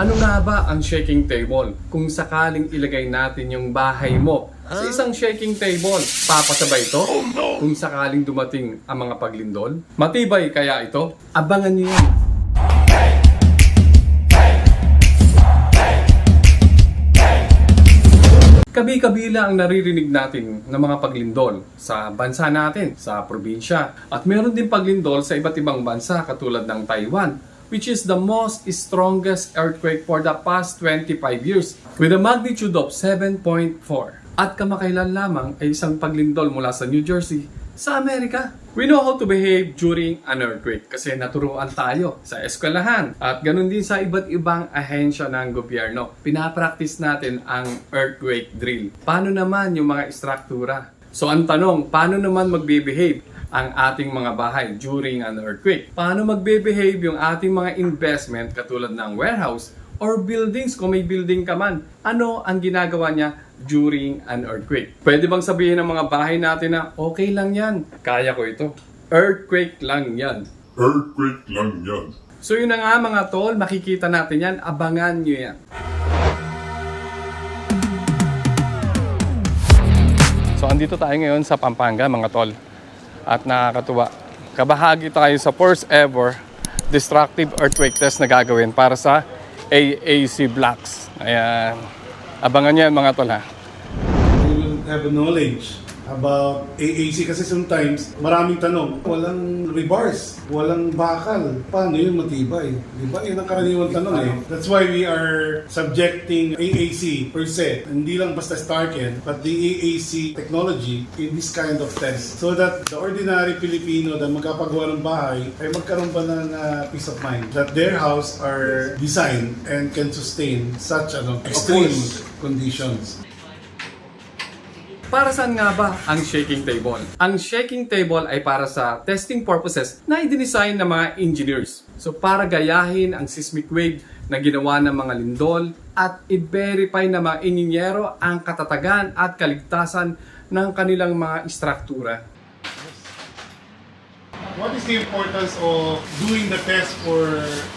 Ano nga ba ang shaking table? Kung sakaling ilagay natin yung bahay mo sa isang shaking table, papasabay ito? Kung sakaling dumating ang mga paglindol? Matibay kaya ito? Abangan niyo yan. Kabi-kabila ang naririnig natin ng mga paglindol sa bansa natin, sa probinsya. At meron din paglindol sa iba't ibang bansa katulad ng Taiwan, which is the most strongest earthquake for the past 25 years with a magnitude of 7.4. At kamakailan lamang ay isang paglindol mula sa New Jersey sa Amerika. We know how to behave during an earthquake kasi naturuan tayo sa eskwelahan at ganun din sa iba't ibang ahensya ng gobyerno. Pinapractice natin ang earthquake drill. Paano naman yung mga istruktura? So ang tanong, paano naman magbe-behave ang ating mga bahay during an earthquake? Paano magbe-behave yung ating mga investment katulad ng warehouse or buildings kung may building ka man? Ano ang ginagawa niya during an earthquake? Pwede bang sabihin ng mga bahay natin na okay lang yan, kaya ko ito? Earthquake lang yan. Earthquake lang yan. So yun na nga mga tol, makikita natin yan, abangan nyo yan. So andito tayo ngayon sa Pampanga mga tol. At nakakatuwa, kabahagi tayo sa first ever destructive earthquake test na gagawin para sa AAC Blocks. Ayan, abangan niyo yan mga tol ha. You will have a knowledge about AAC kasi sometimes maraming tanong. Walang rebars, walang bakal. Paano yun matibay? Diba? Yun ang karaniwang tanong eh. That's why we are subjecting AAC per se. Hindi lang basta Starken, but the AAC technology in this kind of test. So that the ordinary Filipino na magkapagawa ng bahay ay magkaroon pa ng peace of mind. That their house are designed and can sustain such extreme conditions. Para saan nga ba ang shaking table? Ang shaking table ay para sa testing purposes na i-design ng mga engineers. So para gayahin ang seismic wave na ginawa ng mga lindol at i-verify ng mga inhinyero ang katatagan at kaligtasan ng kanilang mga istruktura. What is the importance of doing the test for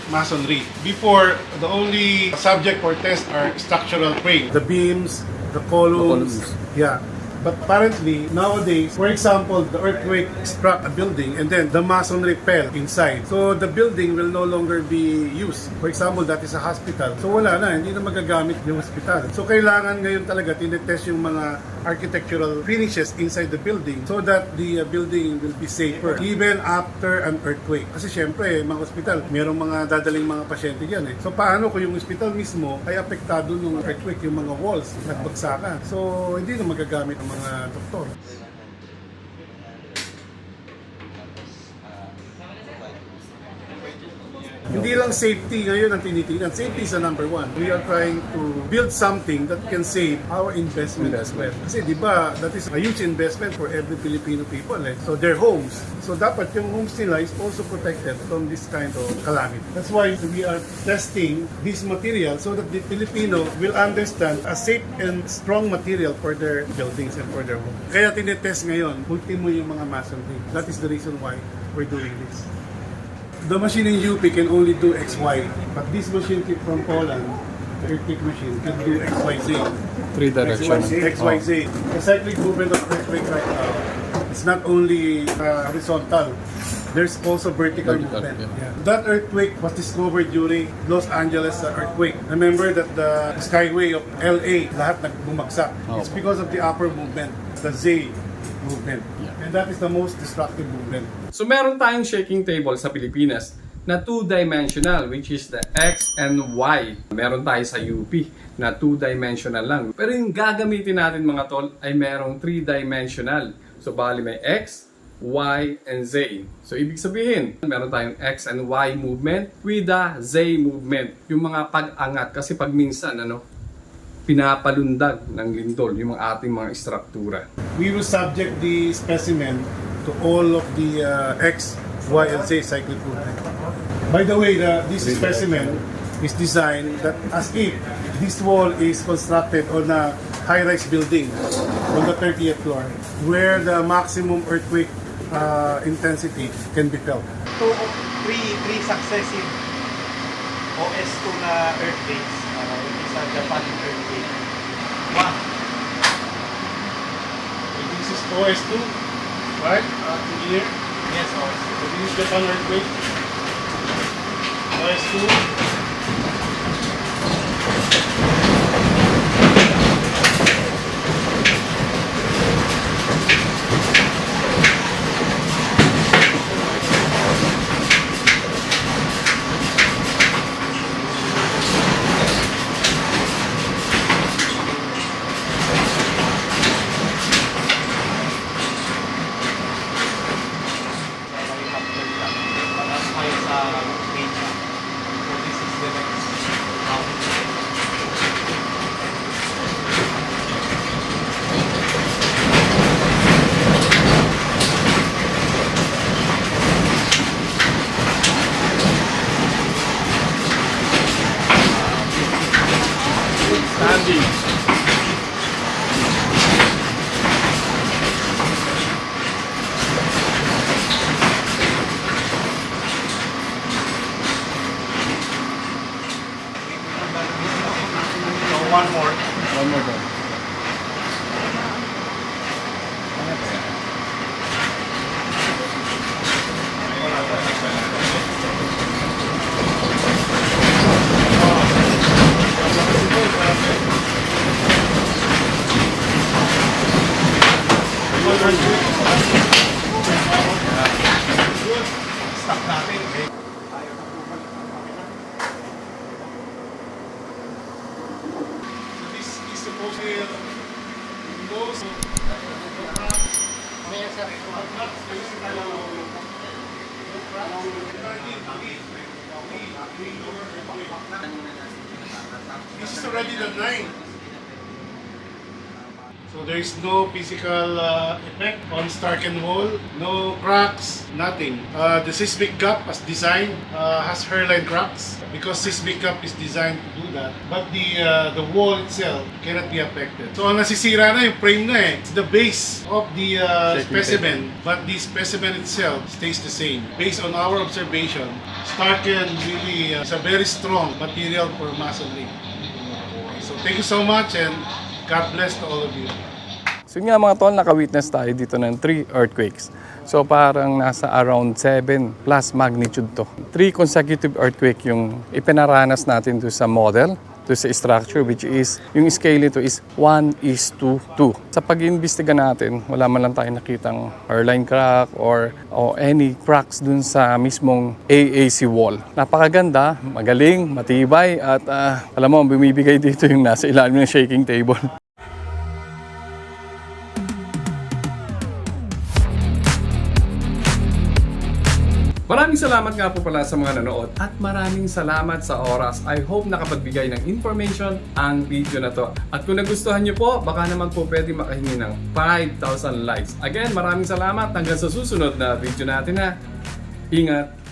masonry? Before, the only subject for test are structural frame. The beams, the columns. Yeah. But apparently, nowadays, for example, the earthquake struck a building and then the masonry fell inside. So the building will no longer be used. For example, that is a hospital. So wala na, hindi na magagamit yung hospital. So kailangan ngayon talaga tinetest yung mga architectural finishes inside the building so that the building will be safer even after an earthquake. Kasi syempre, mga hospital, merong mga dadaling mga pasyente dyan eh. So paano kung yung hospital mismo ay apektado ng earthquake, yung mga walls, nagbagsakan. So hindi na magagamit ang mga doktor. Hindi lang safety ngayon ang tinitingnan. Safety is the number one. We are trying to build something that can save our investment as well. Kasi di ba, that is a huge investment for every Filipino people. Eh. So their homes. So dapat yung homes nila is also protected from this kind of calamity. That's why we are testing this material so that the Filipino will understand a safe and strong material for their buildings and for their homes. Kaya tinetest ngayon, ultimo yung mga masonry. That is the reason why we're doing this. The machine in UP can only do XY, but this machine from Poland, the earthquake machine, can do XYZ. Three direction. XYZ. The cyclic movement of earthquake right now is not only horizontal, there's also vertical movement. Yeah. That earthquake was discovered during Los Angeles earthquake. Remember that the skyway of LA, lahat nagbumagsak. It's because of the upper movement, the Z movement. And that is the most destructive movement. So meron tayong shaking table sa Pilipinas na two-dimensional, which is the X and Y. Meron tayo sa UP na two-dimensional lang. Pero yung gagamitin natin mga tol ay merong three-dimensional. So bali may X, Y, and Z. So ibig sabihin, meron tayong X and Y movement with the Z movement. Yung mga pag-angat. Kasi pag minsan, pinapalundag ng lindol yung ating mga istruktura. We will subject the specimen to all of the X, Y, and Z cyclic movement. By the way, this specimen is designed that as if this wall is constructed on a high-rise building on the 30th floor where the maximum earthquake intensity can be felt. Three successive OS2 na earthquakes, yung isa Japan earthquake. Wow! This is OS2, right? Engineer? Yes, OS2. So this is Japan earthquake. OS2. Mataas tayo sa range. So this is the next round. Standing. So one more. One more go. Stop natin. So this is supposedly most this is already the 9. So there is no physical effect on Starken wall, no cracks, nothing. The seismic gap as designed has hairline cracks because seismic gap is designed to do that. But the wall itself cannot be affected. So ang nasisira na yung frame na eh. It's the base of the specimen, but the specimen itself stays the same. Based on our observation, Starken really is a very strong material for masonry. So thank you so much and God bless to all of you. So yun nga mga tol, naka-witness tayo dito ng 3 earthquakes. So parang nasa around 7 plus magnitude to. 3 consecutive earthquake yung ipinaranas natin to sa model, to sa structure, which is, yung scale nito is 1:2. Sa pag-iimbestiga natin, wala man lang tayo nakitang hairline crack or any cracks dun sa mismong AAC wall. Napakaganda, magaling, matibay, at alam mo, bumibigay dito yung nasa ilalim ng shaking table. Maraming salamat nga po pala sa mga nanood at maraming salamat sa oras. I hope nakapagbigay ng information ang video na to. At kung nagustuhan nyo po, baka naman po pwede makahingi ng 5,000 likes. Again, maraming salamat. Hanggang sa susunod na video natin na. Ingat!